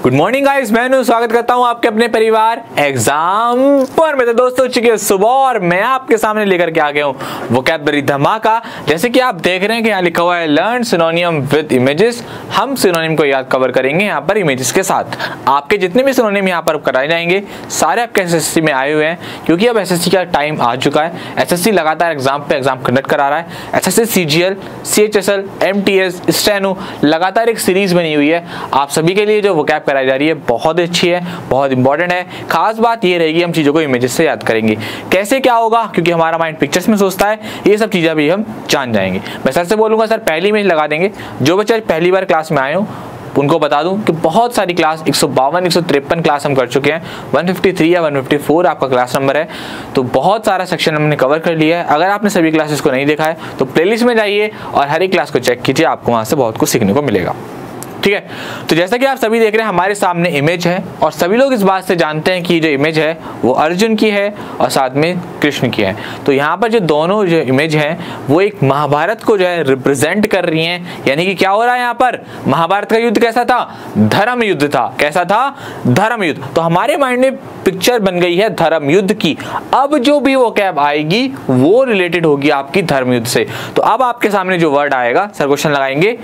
Good morning guys, मैं स्वागत करता हूं आपके अपने परिवार एग्जाम पर में। तो दोस्तों चुकी है सुबह और मैं आपके सामने लेकर के आ गया हूं वोकैबुलरी धमाका। जैसे कि आप देख रहे हैं कि यहाँ लिखा हुआ है लर्न सिनोनिम विद इमेजेस। हम सिनोनिम को याद कवर करेंगे यहाँ पर इमेजेस के साथ। आपके जितने भी सिनोनिम यहाँ पर कराए जाएंगे सारे आपके एसएससी में आए हुए हैं, क्योंकि अब एसएससी का टाइम आ चुका है। एसएससी लगातार एग्जाम पे एग्जाम कंडक्ट करा रहा है। SSC CGL, CHSL, MTS, steno लगातार एक सीरीज बनी हुई है। आप सभी के लिए जो वोकैब कराई जा रही है बहुत अच्छी है, बहुत इंपॉर्टेंट है। खास बात ये रहेगी हम चीजों को इमेजेस से याद करेंगे। कैसे क्या होगा, क्योंकि हमारा माइंड पिक्चर्स में सोचता है, ये सब चीजें भी हम जान जाएंगे। मैं सर से बोलूंगा सर पहली इमेज लगा देंगे। जो बच्चे पहली बार क्लास में आए हो उनको बता दूं कि बहुत सारी क्लास 152 153 क्लास हम कर चुके हैं। 153 या 154 आपका क्लास नंबर है, तो बहुत सारा सेक्शन हमने कवर कर लिया है। अगर आपने सभी क्लासेस को नहीं देखा है तो प्लेलिस्ट में जाइए और हर एक क्लास को चेक कीजिए, आपको वहां से बहुत कुछ सीखने को मिलेगा। ठीक है, तो जैसा कि आप सभी देख रहे हैं हमारे सामने इमेज है और सभी लोग इस बात से जानते हैं कि जो इमेज है वो अर्जुन की है और साथ में कृष्ण की है। तो यहाँ पर जो दोनों जो इमेज है वो एक महाभारत को जो है रिप्रेजेंट कर रही हैं। यानी कि क्या हो रहा है यहाँ पर, महाभारत का युद्ध कैसा था, धर्म युद्ध था। कैसा था, धर्म युद्ध। तो हमारे माइंड में पिक्चर बन गई है धर्म युद्ध की। अब जो भी वो कैब आएगी वो रिलेटेड होगी आपकी धर्म युद्ध से। तो अब आपके सामने जो वर्ड आएगा, सर क्वेश्चन लगाएंगे,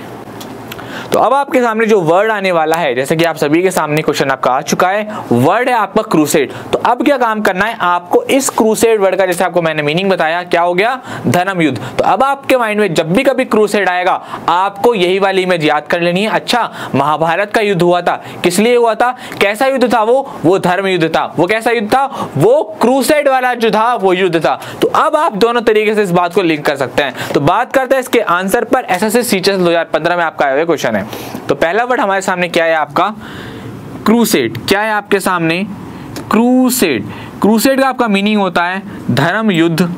तो अब आपके सामने जो वर्ड आने वाला है, जैसे कि आप सभी के सामने क्वेश्चन आपका आ चुका है, वर्ड है आपका क्रूसेड। तो अब क्या काम करना है आपको, इस क्रूसेड वर्ड का जैसे आपको मैंने मीनिंग बताया क्या हो गया, धर्म युद्ध। तो अब आपके माइंड में जब भी कभी क्रूसेड आएगा आपको यही वाली इमेज याद कर लेनी है। अच्छा, महाभारत का युद्ध हुआ था, किस लिए हुआ था, कैसा युद्ध था वो धर्म युद्ध था। वो कैसा युद्ध था, वो क्रूसेड वाला जो था वो युद्ध था। तो अब आप दोनों तरीके से इस बात को लिंक कर सकते हैं। तो बात करते हैं इसके आंसर पर। एसएससी सीजीएल 2015 में आपका आया हुआ क्वेश्चन है। तो पहला वर्ड हमारे सामने क्या है आपका, क्रूसेड। क्या है आपके सामने, क्रूसेड। क्रूसेड का आपका मीनिंग होता है धर्म युद्ध,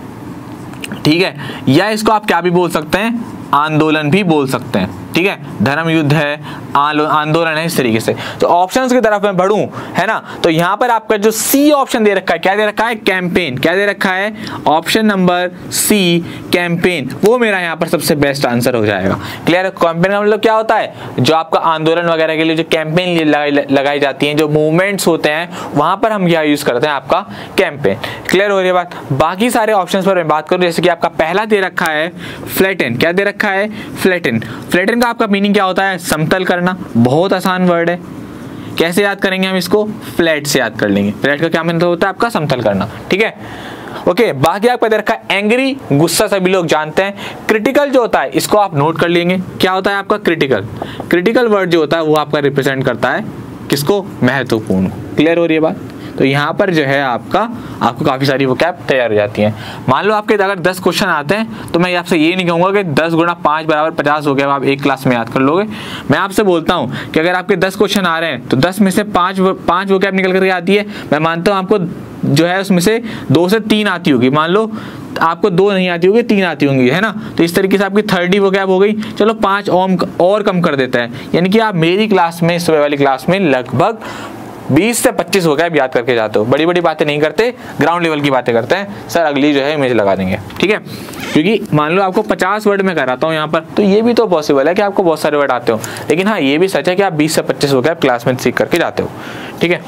ठीक है, या इसको आप क्या भी बोल सकते हैं, आंदोलन भी बोल सकते हैं। ठीक है, धर्म युद्ध है, आंदोलन है, इस तरीके से। तो ऑप्शंस की तरफ मैं बढ़ूं, है ना, तो यहां पर आपका जो सी ऑप्शन दे रखा है, क्या दे रखा है, कैंपेन। क्या दे रखा है, ऑप्शन नंबर सी कैंपेन, वो मेरा यहां पर सबसे बेस्ट आंसर हो जाएगा। क्लियर है, कैंपेन का मतलब क्या होता है, जो आपका आंदोलन वगैरह के लिए जो कैंपेन लगाई जाती है, जो मूवमेंट्स होते हैं, वहां पर हम क्या यूज करते हैं, आपका कैंपेन। क्लियर हो रही है बात। बाकी सारे ऑप्शन पर मैं बात करूं, जैसे कि आपका पहला दे रखा है फ्लैटन। क्या दे रखा है, फ्लैटन। फ्लैटन का आपका मीनिंग क्या होता है, समतल करना। बहुत आसान वर्ड है, कैसे याद करेंगे हम इसको, फ्लैट से याद कर लेंगे। फ्लैट का क्या मतलब होता है आपका, समतल करना। ठीक है, ओके। बाकी आपका दे रखा है एंग्री, गुस्सा, सभी लोग जानते हैं। क्रिटिकल जो होता है इसको आप नोट कर लेंगे, क्या होता है आपका क्रिटिकल। क्रिटिकल वर्ड जो होता है वो आपका रिप्रेजेंट करता है किसको, महत्वपूर्ण। क्लियर हो रही है बात। तो यहाँ पर जो है आपको काफी सारी वोकैब तैयार हो जाती है। मान लो आपके अगर 10 क्वेश्चन आते हैं तो मैं आपसे ये नहीं कहूंगा कि 10 गुणा 5 बराबर 50 हो गया, आप एक क्लास में याद कर लोगे। मैं आपसे बोलता हूँ कि अगर आपके 10 क्वेश्चन आ रहे हैं तो 10 में से 5 वोकैब निकल करके आती है। मैं मानता हूँ आपको जो है उसमें से 2 से 3 आती होगी। मान लो आपको 2 नहीं आती होगी, 3 आती होंगी, है ना। तो इस तरीके से आपकी 30 वोकैब हो गई। चलो 5 और कम कर देता है, यानी कि आप मेरी क्लास में, सुबह वाली क्लास में लगभग 20 से 25 वोकैब याद करके जाते हो। बड़ी बड़ी बातें नहीं करते, ग्राउंड लेवल की बातें करते हैं। सर अगली जो है इमेज लगा देंगे, ठीक है, क्योंकि मान लो आपको 50 वर्ड में कराता हूँ यहाँ पर, तो ये भी तो पॉसिबल है कि आपको बहुत सारे वर्ड आते हो, लेकिन हाँ ये भी सच है कि आप 20 से 25 वोकैब क्लास में सीख करके जाते हो। ठीक है,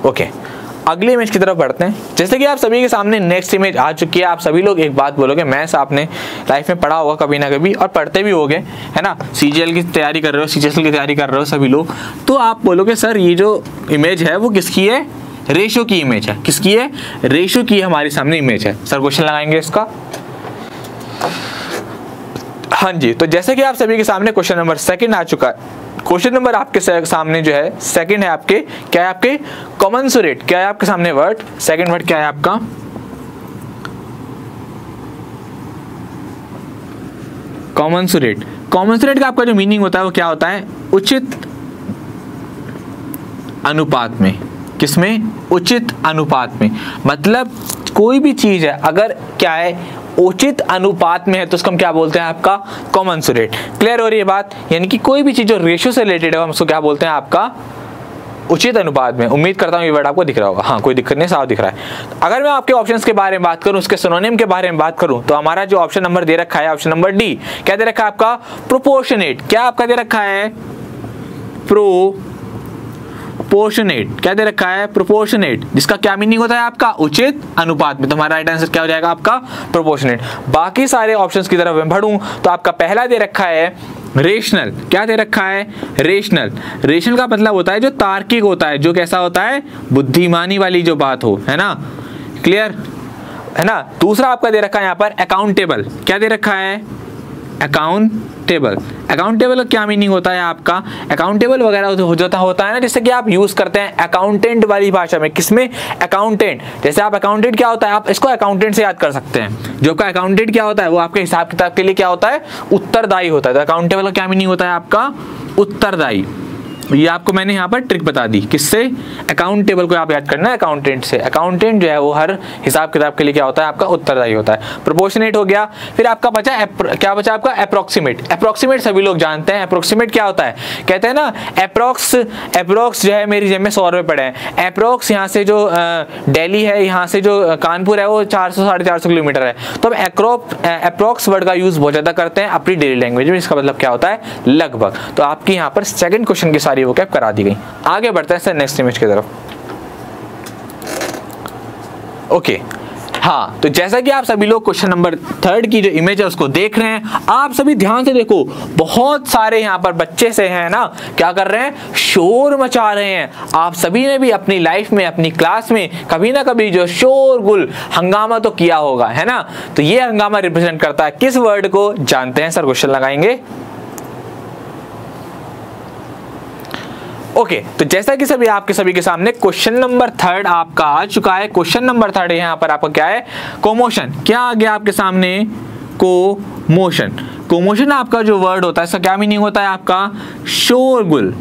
ओके। अगली इमेज की तरफ बढ़ते हैं। जैसे कि आप सभी के सामने नेक्स्ट इमेज आ चुकी है। आप सभी लोग एक बात बोलोगे, मैथ्स आपने लाइफ में पढ़ा होगा कभी ना कभी और पढ़ते भी होगे, है ना। सीजीएल की तैयारी कर रहे हो, सीजीएल की तैयारी कर रहे हो सभी लोग, तो आप बोलोगे सर ये जो इमेज है वो किसकी है, रेशो की इमेज है। किसकी है, रेशो की हमारे सामने इमेज है। सर क्वेश्चन लगाएंगे इसका। हाँ जी, तो जैसे कि आप सभी के सामने क्वेश्चन नंबर 2 आ चुका है। क्वेश्चन नंबर आपके सामने जो है 2 है आपके, क्या है आपके, कॉमनसुरेट। क्या है आपके सामने वर्ड, सेकंड वर्ड क्या है आपका, कॉमनसुरेट। कॉमनसुरेट का आपका जो मीनिंग होता है वो क्या होता है, उचित अनुपात में। किसमें, उचित अनुपात में। मतलब कोई भी चीज है अगर क्या है, उचित अनुपात में है तो उसको हम क्या बोलते हैं, आपका कॉमनसुरेट। क्लियर हो रही है बात। यानी कि कोई भी चीज जो रेशियो से रिलेटेड है हम उसको क्या बोलते हैं, आपका उचित अनुपात में। उम्मीद करता हूँ ये वर्ड आपको दिख रहा होगा। हाँ, कोई दिक्कत नहीं, साफ दिख रहा है। अगर मैं आपके ऑप्शंस के बारे में बात करूं, उसके सिनोनिम के बारे में बात करूं, तो हमारा जो ऑप्शन नंबर दे रखा है, ऑप्शन नंबर डी, क्या दे रखा है आपका, प्रोपोर्शनेट। क्या आपका दे रखा है, प्रोपोर्शनेट, क्या दे रखा है? प्रोपोर्शनेट, जिसका क्या मीनिंग होता है आपका? उचित अनुपात में। तो हमारा राइट आंसर क्या हो जाएगा आपका? प्रोपोर्शनेट। बाकी सारे ऑप्शंस की तरफ मैं बढ़ूं तो आपका पहला दे रखा है रेशनल, क्या दे रखा है? रेशनल। रेशनल का मतलब होता है जो तार्किक होता है, जो कैसा होता है? बुद्धिमानी वाली जो बात हो, है ना? क्लियर है ना? दूसरा आपका दे रखा है यहाँ पर अकाउंटेबल, क्या दे रखा है? अकाउंटेबल। अकाउंटेबल का क्या मीनिंग होता है आपका? अकाउंटेबल वगैरह होता है ना, जैसे कि आप यूज करते हैं अकाउंटेंट वाली भाषा में। किसमें? अकाउंटेंट। जैसे आप अकाउंटेंट क्या होता है, आप इसको अकाउंटेंट से याद कर सकते हैं। जो आपका अकाउंटेंट क्या होता है, वो आपके हिसाब किताब के लिए क्या होता है? उत्तरदायी होता है। तो अकाउंटेबल का क्या मीनिंग होता है आपका? उत्तरदायी। ये आपको मैंने यहाँ पर ट्रिक बता दी। किससे? अकाउंटेबल को आप याद करना है अकाउंटेंट से। अकाउंटेंट जो है वो हर हिसाब किताब के लिए क्या होता है? आपका उत्तरदायी होता है। प्रोपोर्शनेट हो गया। फिर आपका बचा क्या बचा आपका? अप्रोक्सीमेट। अप्रोक्सीमेट सभी लोग जानते हैं। अप्रोक्सीमेट क्या होता है? कहते हैं ना अप्रोक्स जो है मेरी जेब में 100 रुपए पड़े हैं। अप्रोक्स यहाँ से जो दिल्ली है, यहाँ से जो कानपुर है, वो 400-450 किलोमीटर है। तो अब अप्रोक्स वर्ड का यूज बहुत ज्यादा करते हैं अपनी डेली लैंग्वेज में। इसका मतलब क्या होता है? लगभग। तो आपकी यहाँ पर सेकंड क्वेश्चन की सारी वो कैप करा दी गई। आगे बढ़ते हैं सर नेक्स्ट इमेज की तरफ। ओके हाँ, तो जैसा कि आप सभी लोग क्वेश्चन नंबर 3 की जो इमेज है उसको देख रहे हैं, आप सभी ध्यान से देखो। बहुत सारे यहाँ पर बच्चे से हैं ना, क्या कर रहे हैं? शोर मचा रहे हैं। आप सभी ने भी अपनी लाइफ में, अपनी क्लास में कभी ना कभी जो शोरगुल हंगामा तो किया होगा, है ना? तो ये हंगामा रिप्रेजेंट करता है किस वर्ड को? जानते हैं सर, क्वेश्चन लगाएंगे। ओके तो जैसा कि सभी के सामने क्वेश्चन नंबर 3 आपका आ चुका है। क्वेश्चन नंबर 3 यहाँ पर आपका क्या है? कोमोशन। क्या आ गया आपके सामने? कोमोशन। कोमोशन आपका जो वर्ड होता है इसका क्या मीनिंग होता है आपका? शोरगुल।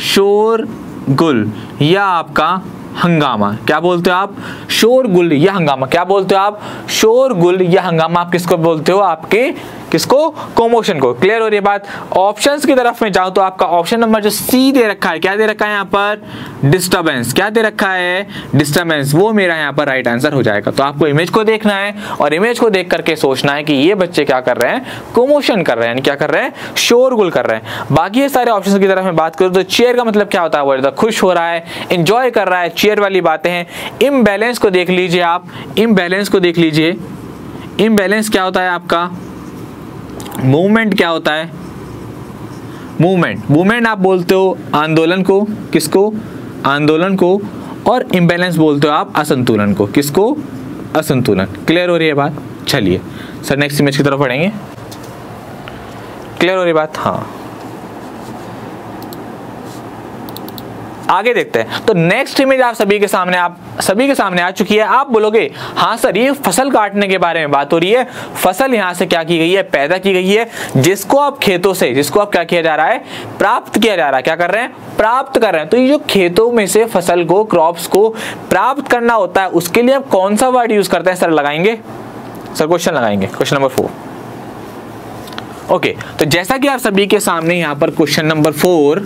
शोरगुल या आपका हंगामा। क्या बोलते हो आप? शोरगुल या हंगामा। क्या बोलते हो आप? शोरगुल या हंगामा। आप किसको बोलते हो? आपके किसको? कोमोशन को। क्लियर हो रही है बात? ऑप्शंस की तरफ में जाऊं तो आपका ऑप्शन नंबर जो सी दे रखा है, क्या दे रखा है यहाँ पर? डिस्टर्बेंस। क्या दे रखा है? डिस्टर्बेंस। वो मेरा यहाँ पर राइट आंसर हो जाएगा। तो आपको इमेज को देखना है और इमेज को देख करके सोचना है कि ये बच्चे क्या कर रहे हैं? कोमोशन कर रहे हैं, क्या कर रहे हैं? शोरगुल कर रहे हैं। बाकी ये सारे ऑप्शंस की तरफ में बात करूं तो चीयर का मतलब क्या होता है? वो खुश हो रहा है, एंजॉय कर रहा है, चीयर वाली बातें हैं। इम्बैलेंस को देख लीजिए आप, इम्बैलेंस को देख लीजिए। इम्बैलेंस क्या होता है आपका? मूवमेंट क्या होता है? मूवमेंट आप बोलते हो आंदोलन को। किसको? आंदोलन को। और इम्बैलेंस बोलते हो आप असंतुलन को। किसको? असंतुलन। क्लियर हो रही है बात? चलिए सर नेक्स्ट इमेज की तरफ बढ़ेंगे। क्लियर हो रही बात? हाँ, आगे देखते हैं। तो नेक्स्ट इमेज आप सभी के सामने आ चुकी है। आप बोलोगे हाँ सर ये फसल काटने के बारे में बात हो रही है। फसल यहाँ से क्या की गई है? पैदा की गई है, जिसको आप खेतों से, जिसको आप क्या किया जा रहा है? प्राप्त किया जा रहा है। क्या कर रहे हैं? प्राप्त कर रहे हैं। तो ये जो खेतों में से फसल को, क्रॉप्स को प्राप्त करना होता है, उसके लिए आप कौन सा वर्ड यूज करते हैं सर? लगाएंगे सर, क्वेश्चन लगाएंगे। Question number 4। ओके तो जैसा कि आप सभी के सामने यहाँ पर क्वेश्चन नंबर 4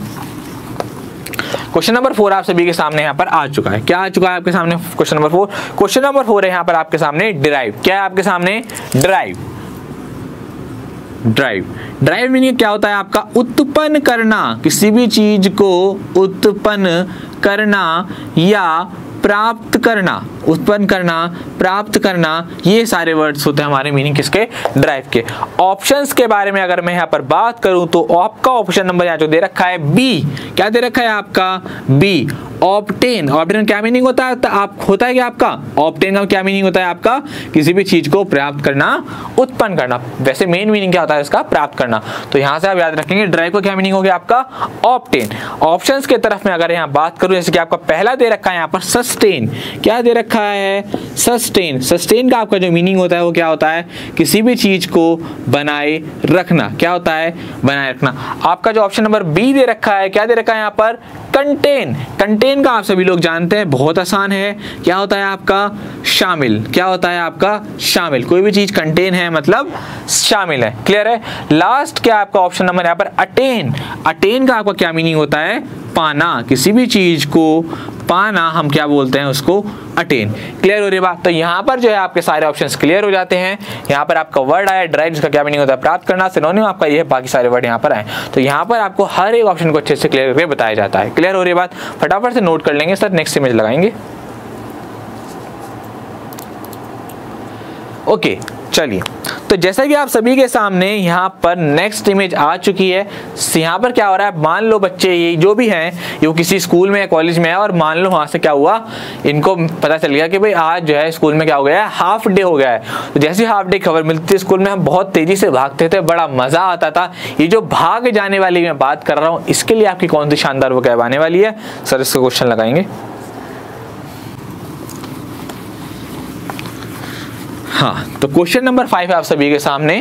आप सभी के सामने यहाँ पर आ चुका है। क्या आ चुका है आपके सामने? Question number 4। क्वेश्चन नंबर 4 है यहाँ पर आपके सामने डिराइव। क्या है आपके सामने? ड्राइव। ड्राइव मीनिंग क्या होता है आपका? उत्पन्न करना। किसी भी चीज को उत्पन्न करना या प्राप्त करना। उत्पन्न करना, प्राप्त करना, ये सारे वर्ड्स होते हैं हमारे मीनिंग किसके? ड्राइव के। ऑप्शंस के बारे में अगर मैं यहाँ पर बात करूं तो आपका ऑप्शन नंबर यहाँ जो दे रखा है बी। क्या दे रखा है आपका? बी। ऑब्टेन। ऑब्टेन क्या मीनिंग होता है? होता है क्या आपका? ऑब्टेन का क्या मीनिंग होता है आपका? किसी भी चीज को प्राप्त करना, उत्पन्न करना। वैसे मेन मीनिंग क्या होता है इसका? प्राप्त करना। तो यहाँ से आप याद रखेंगे ड्राइव का क्या मीनिंग हो गया आपका? ऑब्टेन। ऑप्शंस के तरफ में अगर यहाँ बात करूं, जैसे कि आपका पहला दे रखा है यहाँ पर सस्टेन। क्या दे रखा है? सस्टेन। सस्टेन का आपका जो मीनिंग होता है वो क्या होता है? किसी भी चीज को बनाए रखना। क्या होता है? बनाए रखना। आपका जो ऑप्शन नंबर बी दे रखा है, क्या दे रखा है यहाँ पर? कंटेन। कंटेन का आप सभी लोग जानते हैं, बहुत आसान है। क्या होता है आपका? शामिल। क्या होता है आपका? शामिल। कोई भी चीज कंटेन है मतलब शामिल है। क्लियर है? लास्ट क्या आपका ऑप्शन नंबर यहाँ पर? अटेन। अटेन का आपका क्या मीनिंग होता है? पाना। किसी भी चीज को पाना हम क्या बोलते हैं उसको, अटेन। क्लियर हो रही बात। तो यहाँ पर जो है आपके सारे ऑप्शंस क्लियर हो जाते हैं। यहाँ पर आपका वर्ड आया ड्राइव, जिसका क्या मीनिंग होता है प्राप्त करना, सिनोनिम आपका ये है, बाकी सारे वर्ड यहाँ पर आए। तो यहाँ पर आपको हर एक ऑप्शन को अच्छे से क्लियर करके बताया जाता है। क्लियर हो रही बात, फटाफट से नोट कर लेंगे सर, नेक्स्ट इमेज लगाएंगे। ओके चलिए, तो जैसा कि आप सभी के सामने यहाँ पर नेक्स्ट इमेज आ चुकी है। यहाँ पर क्या हो रहा है, मान लो बच्चे ये जो भी हैं ये किसी स्कूल में या कॉलेज में है, और मान लो वहाँ से क्या हुआ, इनको पता चल गया कि भाई आज जो है स्कूल में क्या हो गया है, हाफ डे हो गया है। तो जैसे हाफ डे खबर मिलती थी स्कूल में, हम बहुत तेजी से भागते थे, बड़ा मजा आता था। ये जो भाग जाने वाली मैं बात कर रहा हूँ, इसके लिए आपकी कौन सी शानदार वो क्या आने वाली है सर, इसका क्वेश्चन लगाएंगे। हाँ, तो क्वेश्चन नंबर 5 है आप सभी के सामने।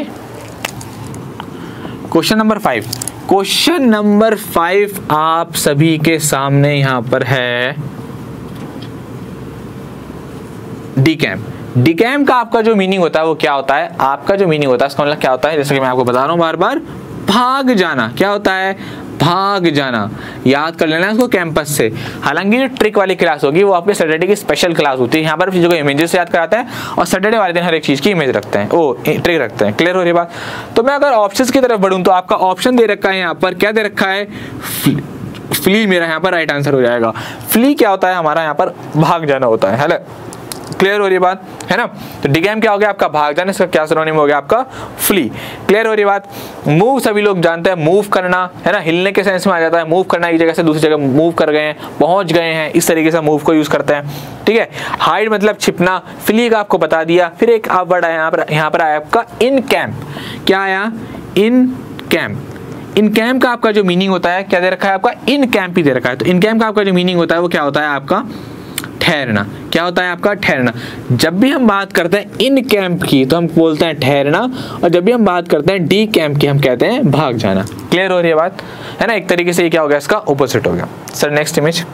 क्वेश्चन नंबर 5, क्वेश्चन नंबर 5 आप सभी के सामने यहां पर है डीकैम। डीकैम का आपका जो मीनिंग होता है वो क्या होता है, आपका जो मीनिंग होता है इसका मतलब क्या होता है, जैसे कि मैं आपको बता रहा हूं बार बार, भाग जाना। क्या होता है, भाग जाना। याद कर लेना इसको कैंपस से। हालांकि जो ट्रिक वाली क्लास होगी वो आपके सैटरडे की स्पेशल क्लास होती है, यहाँ पर चीजों को इमेजेस से याद कराते हैं और सैटरडे वाले दिन हर एक चीज की इमेज रखते हैं, ओ ट्रिक रखते हैं। क्लियर हो रही बात। तो मैं अगर ऑप्शंस की तरफ बढ़ूं तो आपका ऑप्शन दे रखा है यहाँ पर, क्या दे रखा है, फ्ली मेरा यहाँ पर राइट आंसर हो जाएगा। फ्ली क्या होता है, हमारा यहाँ पर भाग जाना होता है ना। क्लियर हो रही बात है ना। तो डीकैम क्या हो गया आपका, भाग जाना, इसका क्या सिनोनिम हो गया आपका, फ्ली। क्लियर हो रही बात। मूव सभी लोग जानते हैं, मूव करना है ना, हिलने के सेंस में आ जाता है। मूव करना, एक जगह से दूसरी जगह मूव कर गए हैं, पहुंच गए हैं, इस तरीके से मूव को यूज करते हैं। ठीक है। हाइड मतलब छिपना, फ्ली का आपको बता दिया। फिर एक आप वर्ड आया यहाँ पर आया आपका इन कैंप। क्या आया, इन कैंप। इन कैंप का आपका जो मीनिंग होता है, क्या दे रखा है आपका, इन कैंप ही दे रखा है। तो इन कैंप का आपका जो मीनिंग होता है वो क्या होता है आपका, ठहरना। क्या होता है आपका, ठहरना। जब भी हम बात करते हैं इन कैंप की तो हम बोलते हैं ठहरना, और जब भी हम बात करते हैं डी कैंप की हम कहते हैं भाग जाना। क्लियर हो रही है बात है ना। एक तरीके से ये क्या हो गया, इसका ऑपोजिट हो गया। Sir next image.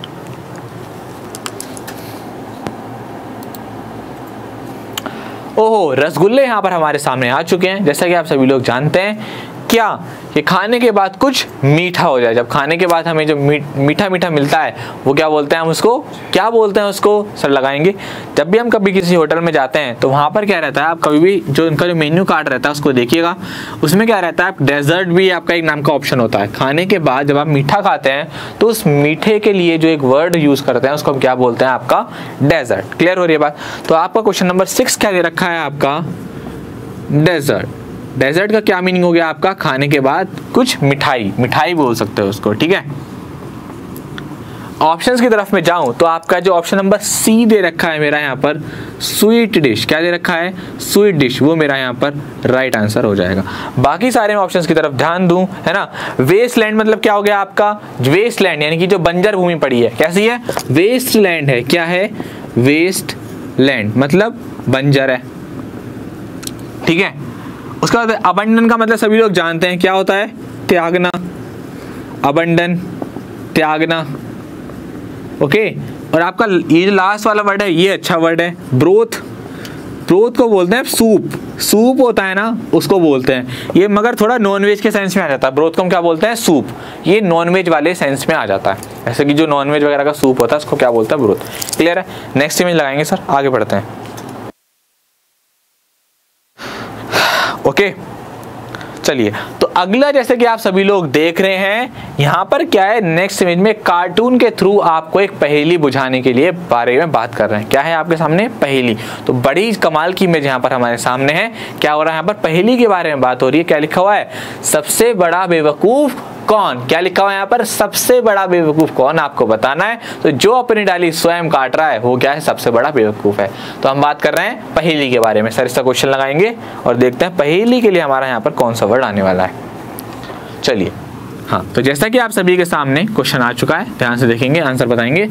ओहो, रसगुल्ले यहाँ पर हमारे सामने आ चुके हैं। जैसा कि आप सभी लोग जानते हैं क्या, कि खाने के बाद कुछ मीठा हो जाए। जब खाने के बाद हमें जो मीठा मीठा मिलता है वो क्या बोलते हैं हम उसको, क्या बोलते हैं उसको सर, लगाएंगे। जब भी हम कभी किसी होटल में जाते हैं तो वहाँ पर क्या रहता है, आप कभी भी जो उनका जो मेन्यू कार्ड रहता है उसको देखिएगा, उसमें क्या रहता है, डेजर्ट भी आपका एक नाम का ऑप्शन होता है। खाने के बाद जब आप मीठा खाते हैं तो उस मीठे के लिए जो एक वर्ड यूज करते हैं उसको हम क्या बोलते हैं, आपका डेजर्ट। क्लियर हो रही है बात। तो आपका क्वेश्चन नंबर 6 क्या दे रखा है आपका, डेजर्ट। डेजर्ट का क्या मीनिंग हो गया आपका, खाने के बाद कुछ मिठाई, मिठाई बोल सकते हो उसको। ठीक है। ऑप्शंस की तरफ में जाऊं तो आपका जो ऑप्शन नंबर सी दे रखा है मेरा यहाँ पर, स्वीट डिश। क्या दे रखा है, स्वीट डिश, वो मेरा यहाँ पर राइट आंसर हो जाएगा। बाकी सारे ऑप्शंस की तरफ ध्यान दूं है ना। वेस्टलैंड मतलब क्या हो गया आपका, वेस्टलैंड यानी कि जो बंजर भूमि पड़ी है, कैसी है, वेस्टलैंड है। क्या है, वेस्टलैंड मतलब बंजर है। ठीक है। उसका बाद अबंडन का मतलब सभी लोग जानते हैं, क्या होता है, त्यागना। अबंडन, त्यागना। ओके। और आपका ये जो लास्ट वाला वर्ड है ये अच्छा वर्ड है, ब्रोथ। ब्रोथ को बोलते हैं सूप। सूप होता है ना उसको बोलते हैं ये, मगर थोड़ा नॉनवेज के सेंस में आ जाता है। ब्रोथ को हम क्या बोलते हैं, सूप। ये नॉनवेज वाले सेंस में आ जाता है, ऐसे कि जो नॉनवेज वगैरह का सूप होता है उसको क्या बोलता है, ब्रोथ। क्लियर है। नेक्स्ट इमेज लगाएंगे सर, आगे बढ़ते हैं। ओके चलिए, तो अगला जैसे कि आप सभी लोग देख रहे हैं यहाँ पर क्या है, नेक्स्ट इमेज में कार्टून के थ्रू आपको एक पहेली बुझाने के लिए बारे में बात कर रहे हैं। क्या है आपके सामने, पहेली। तो बड़ी कमाल की इमेज यहाँ पर हमारे सामने है। क्या हो रहा है यहाँ पर, पहेली के बारे में बात हो रही है। क्या लिखा हुआ है, सबसे बड़ा बेवकूफ कौन। क्या लिखा हुआ है यहाँ पर, सबसे बड़ा बेवकूफ कौन, आपको बताना है। तो जो अपनी डाली स्वयं काट रहा है वो क्या है, सबसे बड़ा बेवकूफ है। तो हम बात कर रहे हैं पहेली के बारे में। सर इसका क्वेश्चन लगाएंगे और देखते हैं पहेली के लिए हमारा यहाँ पर कौन सा वर्ड आने वाला है। चलिए, हाँ, तो जैसा कि आप सभी के सामने क्वेश्चन आ चुका है, ध्यान से देखेंगे, आंसर बताएंगे।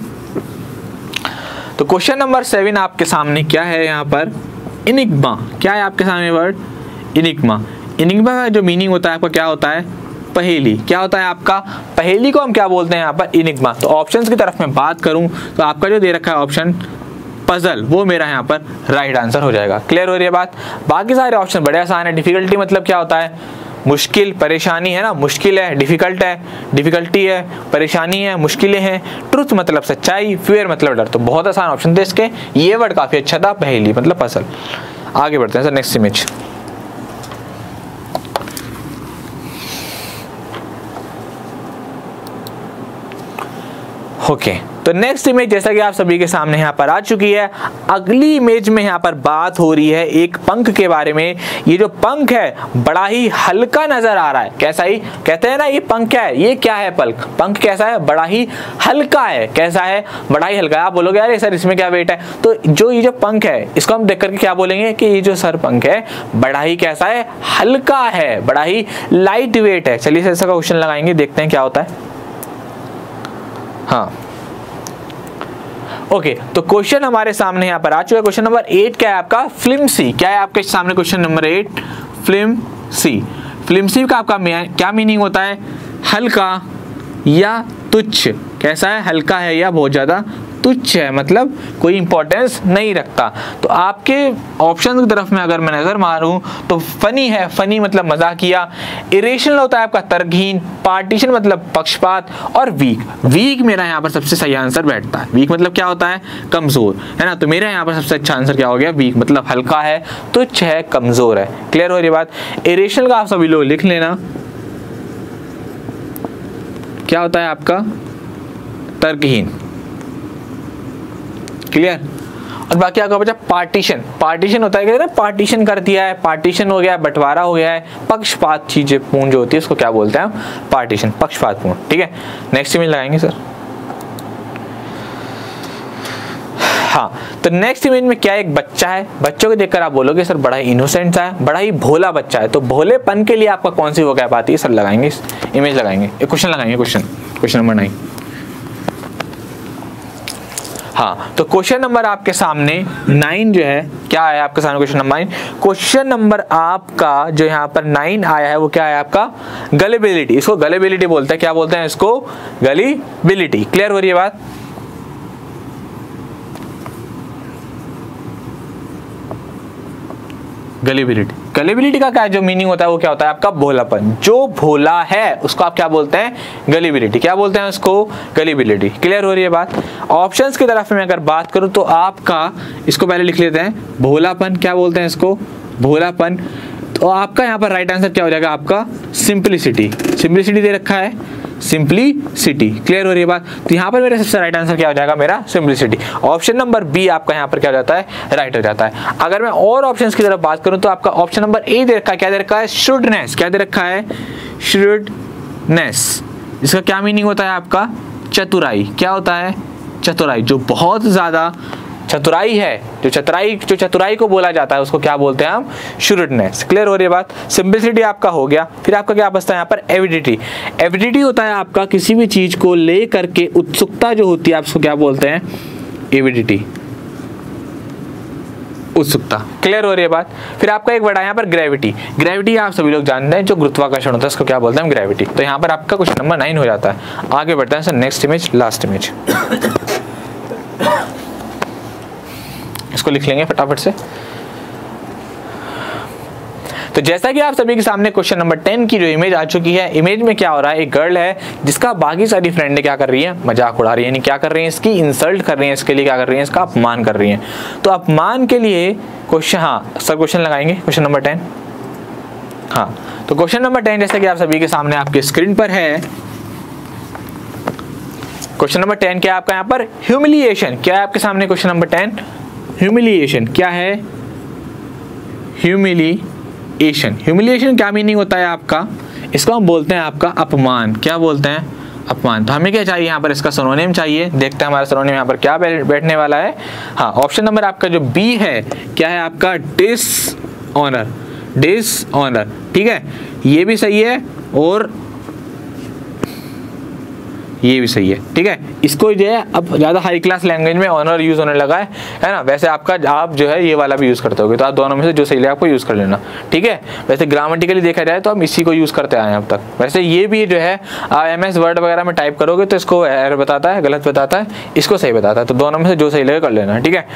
तो क्वेश्चन नंबर 7 आपके सामने क्या है यहाँ पर, इनिग्मा। क्या है आपके सामने वर्ड, इनिग्मा। इनिग्मा का जो मीनिंग होता है आपका क्या होता है, पहेली। क्या होता है आपका, पहेली को हम क्या बोलते हैं यहाँ पर, इनिग्मा। तो ऑप्शंस की तरफ मैं बात करूं तो आपका जो दे रखा है ऑप्शन पजल, वो मेरा यहाँ पर राइट आंसर हो जाएगा। क्लियर हो रही है बात। बाकी सारे ऑप्शन बड़े आसान है। डिफिकल्टी मतलब क्या होता है, मुश्किल, परेशानी है ना, मुश्किल है, डिफिकल्ट है, डिफिकल्टी है, परेशानी है, मुश्किलें हैं। ट्रुथ मतलब सच्चाई, फियर मतलब डर। तो बहुत आसान ऑप्शन थे इसके। ये वर्ड काफी अच्छा था, पहेली मतलब पजल। आगे बढ़ते हैं सर, नेक्स्ट इमेज। ओके, तो नेक्स्ट इमेज जैसा कि आप सभी के सामने यहाँ पर आ चुकी है। अगली इमेज में यहाँ पर बात हो रही है एक पंख के बारे में। ये जो पंख है बड़ा ही हल्का नजर आ रहा है। कैसा ही कहते हैं ना, ये पंख क्या है, ये क्या है पंख कैसा है, बड़ा ही हल्का है। कैसा है, बड़ा ही हल्का है। आप बोलोगे यार सर इसमें क्या वेट है, तो जो ये जो पंख है इसको हम देख करके क्या बोलेंगे कि ये जो सर पंख है बड़ा ही कैसा है, हल्का है, बड़ा ही लाइट वेट है। चलिए ऐसा का क्वेश्चन लगाएंगे, देखते हैं क्या होता है। हाँ ओके, तो क्वेश्चन हमारे सामने यहाँ पर आ चुका है। क्वेश्चन नंबर 8 क्या है आपका, फ्लिमसी। क्या है आपके सामने क्वेश्चन नंबर 8, फ्लिमसी। फ्लिमसी का आपका क्या मीनिंग होता है, हल्का या तुच्छ। कैसा है, हल्का है या बहुत ज्यादा तुच्छ है, मतलब कोई इंपॉर्टेंस नहीं रखता। तो आपके ऑप्शन की तरफ में अगर मैं नजर मारूं तो फनी है, फनी मतलब मजाकिया। इरेशनल होता है आपका तर्कहीन। पार्टीशन मतलब पक्षपात। और वीक, वीक मेरा यहाँ पर सबसे सही आंसर बैठता है। वीक मतलब क्या होता है, कमजोर, है ना। तो मेरा यहाँ पर सबसे अच्छा आंसर क्या हो गया, वीक मतलब हल्का है, तुच्छ है, कमजोर है। क्लियर हो रही बात। इरेशनल का आप सभी लोग लिख लेना, क्या होता है आपका, तर्कहीन। क्लियर। और बाकी आपका बचा पार्टीशन। पार्टीशन होता है कि पार्टीशन कर दिया है, पार्टीशन हो गया है, बंटवारा हो गया है। पक्षपात चीजें पूर्ण जो होती है उसको क्या बोलते हैं, पार्टीशन, पक्षपात पूर्ण। ठीक है, नेक्स्ट इमेज लगाएंगे सर। हाँ, तो नेक्स्ट इमेज में क्या है, एक बच्चा है। बच्चों को देखकर आप बोलोगे सर बड़ा ही इनोसेंट सा है, बड़ा ही भोला बच्चा है। तो भोलेपन के लिए आपका कौन सी वोकैब आती है सर, लगाएंगे इमेज, लगाएंगे एक क्वेश्चन लगाएंगे। Question number 9। हाँ, तो क्वेश्चन नंबर आपके सामने 9 जो है, क्या है आपके सामने क्वेश्चन नंबर 9। क्वेश्चन नंबर आपका जो यहाँ पर 9 आया है वो क्या है आपका, गलिबिलिटी। इसको गलिबिलिटी बोलते हैं। क्या बोलते हैं इसको, गलिबिलिटी। क्लियर हो रही है बात। गलिबिलिटी, गलिबिलिटी का क्या जो मीनिंग होता है वो क्या होता है आपका, भोलापन। जो भोला है उसको आप क्या बोलते हैं, गलिबिलिटी। क्या बोलते हैं उसको, गलिबिलिटी। क्लियर हो रही है बात। ऑप्शंस की तरफ में अगर बात करूं तो आपका, इसको पहले लिख लेते हैं, भोलापन। क्या बोलते हैं इसको, भोलापन। तो आपका यहाँ पर राइट आंसर क्या हो जाएगा आपका, सिंपलिसिटी। सिंपलिसिटी दे रखा है, सिंपलिसिटी। क्लियर हो रही है बात। तो यहाँ पर मेरा सबसे राइट आंसर क्या हो जाएगा, मेरा सिंपलिसिटी। ऑप्शन नंबर बी आपका यहाँ पर क्या हो जाता है, राइट हो जाता है। अगर मैं और ऑप्शंस की तरफ बात करूं तो आपका ऑप्शन नंबर ए दे रखा है। क्या दे रखा है, श्रूडनेस। क्या दे रखा है, श्रूडनेस। इसका क्या मीनिंग होता है आपका, चतुराई। क्या होता है, चतुराई। जो बहुत ज्यादा चतुराई है, जो चतुराई को बोला जाता है उसको क्या बोलते हैं हम, श्रूडनेस। क्लियर हो रही है बात। सिंपलिसिटी आपका हो गया। फिर आपका क्या बचता है यहाँ पर, एविडिटी। एविडिटी होता है आपका किसी भी चीज को ले करके उत्सुकता जो होती है, आप उसको क्या बोलते हैं, एविडिटी, उत्सुकता। क्लियर हो रही है बात। फिर आपका एक बड़ा यहाँ पर ग्रेविटी। ग्रेविटी आप सभी लोग जानते हैं, जो गुरुत्वाकर्षण होता है उसको क्या बोलते हैं हम, ग्रेविटी। तो यहाँ पर आपका क्वेश्चन नंबर 9 हो जाता है। आगे बढ़ते हैं sir, next image, last image. इसको लिख लेंगे फटाफट से। तो जैसा कि आप सभी के सामने क्वेश्चन नंबर 10 की जो इमेज आ चुकी है, इमेज में क्या हो रहा है, एक गर्ल है जिसका बाकी सारी फ्रेंड क्या कर रही है, मजाक उड़ा रही है। यानी क्या कर रही है, इसकी इंसल्ट कर रही है, इसके लिए क्या कर रही है, इसका अपमान कर रही है। तो अपमान के लिए क्वेश्चन, हाँ सर क्वेश्चन लगाएंगे क्वेश्चन नंबर 10। हाँ, तो क्वेश्चन नंबर 10 जैसा कि आप सभी के सामने आपके स्क्रीन पर है, क्वेश्चन नंबर 10 क्या है आपका यहाँ पर, ह्यूमिलिएशन। क्या है आपके सामने क्वेश्चन नंबर 10, ह्यूमिलिएशन। क्या है, ह्यूमिलिएशन। ह्यूमिलिएशन क्या मीनिंग होता है आपका, इसको हम बोलते हैं आपका अपमान। क्या बोलते हैं, अपमान। तो हमें क्या चाहिए यहाँ पर, इसका सिनोनिम चाहिए। देखते हैं हमारा सिनोनिम यहाँ पर क्या बैठने वाला है। हाँ, ऑप्शन नंबर आपका जो बी है, क्या है आपका, डिसऑनर। डिसऑनर, ठीक है, ये भी सही है और ये भी सही है। ठीक है, इसको जो है अब ज्यादा हाई क्लास लैंग्वेज में ऑनर यूज होने लगा है ना। वैसे आपका आप जो है ये वाला भी यूज करते होगे, तो आप दोनों में से जो सही लगे आपको यूज कर लेना। ठीक है, वैसे ग्रामेटिकली देखा जाए तो हम इसी को यूज करते आए हैं अब तक। वैसे ये भी जो है MS वर्ड वगैरह में टाइप करोगे तो इसको एरर बताता है, गलत बताता है, इसको सही बताता है। तो दोनों में से जो सही लगे कर लेना। ठीक है,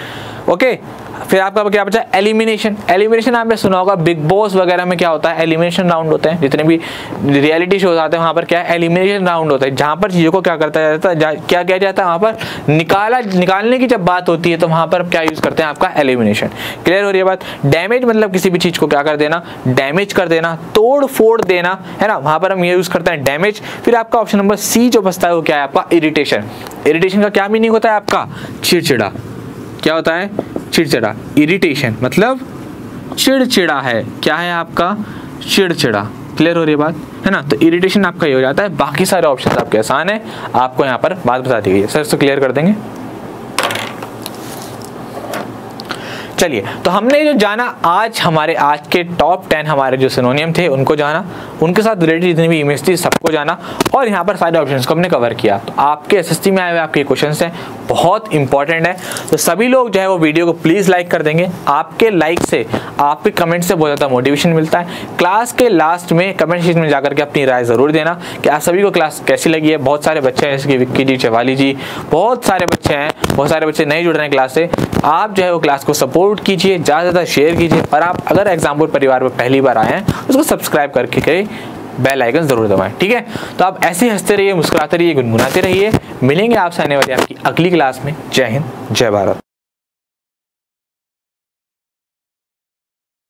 ओके। फिर आपका क्या बचा, एलिमिनेशन। एलिमिनेशन आपने सुना होगा, बिग बॉस वगैरह में क्या होता है, एलिमिनेशन राउंड होते हैं। जितने भी रियलिटी शोज आते हैं वहाँ पर क्या है, एलिमिनेशन राउंड होता है, जहाँ पर चीज़ों को क्या करता जाता है, क्या किया जाता है, वहाँ पर निकालने की जब बात होती है तो वहाँ पर क्या यूज़ करते हैं, आपका एलिमिनेशन। क्लियर हो रही है बात। डैमेज मतलब किसी भी चीज़ को क्या कर देना, डैमेज कर देना, तोड़ फोड़ देना, है ना, वहाँ पर हम ये यूज़ करते हैं डैमेज। फिर आपका ऑप्शन नंबर सी जो बचता है वो क्या है, आपका इरिटेशन। इरिटेशन का क्या मीनिंग होता है, आपका चिड़चिड़ा। क्या होता है, चिड़चिड़ा। इरिटेशन मतलब चिड़चिड़ा है, क्या है आपका, चिड़चिड़ा। क्लियर हो रही है बात, है ना। तो इरिटेशन आपका ये हो जाता है। बाकी सारे ऑप्शन आपके आसान है, आपको यहाँ पर बात बता दी गई है। सर इसको क्लियर कर देंगे। चलिए, तो हमने जो जाना आज के टॉप 10 हमारे जो सिनोनियम थे उनको जाना, उनके साथ रिलेटेड जितनी भी इमेज थी सबको जाना, और यहाँ पर सारे ऑप्शंस को हमने कवर किया। तो आपके एसएसटी में आए हुए आपके क्वेश्चंस हैं, बहुत इंपॉर्टेंट है। तो सभी लोग जो है वो वीडियो को प्लीज़ लाइक कर देंगे। आपके लाइक से, आपके कमेंट से बहुत ज़्यादा मोटिवेशन मिलता है। क्लास के लास्ट में कमेंट सेक्शन में जाकर के अपनी राय ज़रूर देना कि आप सभी को क्लास कैसी लगी है। बहुत सारे बच्चे हैं जैसे कि विक्की जी, चवाली जी, बहुत सारे बच्चे हैं, बहुत सारे बच्चे नहीं जुड़ रहे हैं क्लास से। आप जो है वो क्लास को सपोर्ट कीजिए, ज़्यादा से ज़्यादा शेयर कीजिए, और आप अगर एग्जाम्पल परिवार में पहली बार आए हैं उसको सब्सक्राइब करके बेल आइकन जरूर दबाएं। ठीक है, तो आप ऐसे हंसते रहिए, मुस्कुराते रहिए, गुनगुनाते रहिए। मिलेंगे आपसे आने वाली आपकी अगली क्लास में। जय हिंद, जय भारत।